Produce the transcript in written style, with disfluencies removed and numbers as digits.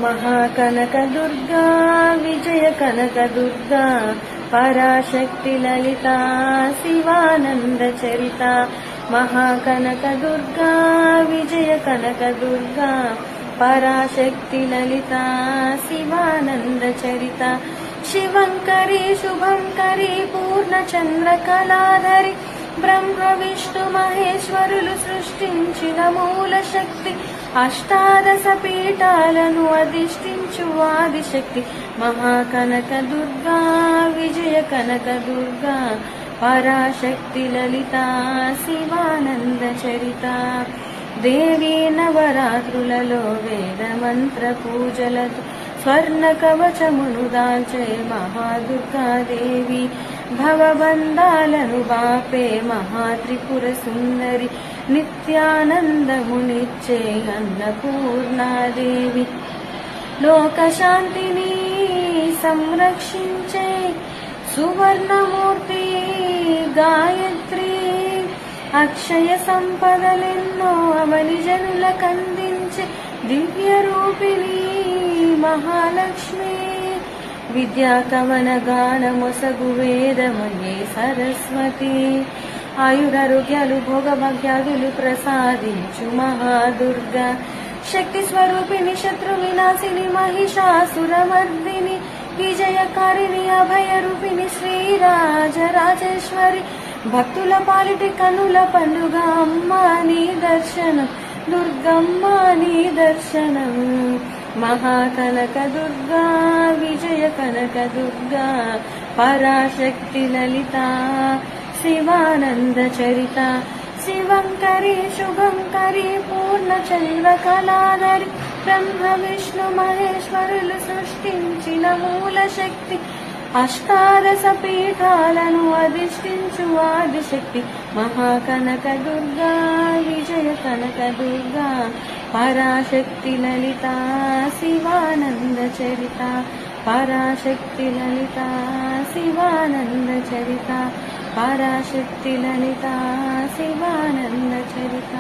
महाकनक दुर्गा विजय कनक दुर्गा पराशक्ति ललिता शिवानंद चरिता महाकनक दुर्गा विजय कनक दुर्गा पराशक्ति ललिता शिवानंद चरिता शिवंकरी शुभंकरी पूर्णचंद्र कलाधरी ब्रह्म विष्णु మహేశ్వరులు సృష్టించిన మూల శక్తి అష్టాదశ పీఠాలను అధిష్ఠించు ఆదిశక్తి మహాకనక దుర్గా విజయ కనక దుర్గా పరాశక్తి లలితా శివానంద చరిత దేవీ నవరాత్రులలో వేద మంత్ర పూజలతో స్వర్ణ కవచమును దాల్చే మహాదుర్గాదేవి భవబంధాలను బాపే మహాత్రిపుర సుందరి నిత్యానందమునిచ్చే అన్నపూర్ణాదేవి లోకశాంతిని సంరక్షించే సువర్ణమూర్తి గాయత్రి అక్షయ సంపదలెన్నో అవని జనులకందించే దివ్య రూపిణి మహాలక్ష్మి విద్యా కవన గానమొసగు వేదమయే సరస్వతి ఆయురారోగ్యాలు భోగభాగ్యాదులు ప్రసాదించు మహాదుర్గా శక్తి స్వరూపిణి శత్రు వినాశిని మహిషాసురమర్దిని విజయకారిణి అభయరూపిణి శ్రీరాజరాజేశ్వరి భక్తుల పాలిటి కనుల పండుగ అమ్మా నీ దర్శనం దుర్గమ్మ నీ దర్శనం महाकनक दुर्गा विजय कनक दुर्गा पराशक्ति ललिता शिवानंद चरिता शिवंकरी शुभंकरी पूर्णचंद्र कलाधरी ब्रह्म विष्णु మహేశ్వరులు సృష్టించిన మూల శక్తి అష్టాదశ పీఠాలను అధిష్ఠించు ఆదిశక్తి మహాకనక దుర్గా విజయ కనక దుర్గా పరాశక్తి లలితా శివానంద చరిత పరాశక్తి లలితా శివానంద చరిత పరాశక్తి లలితా శివానంద చరిత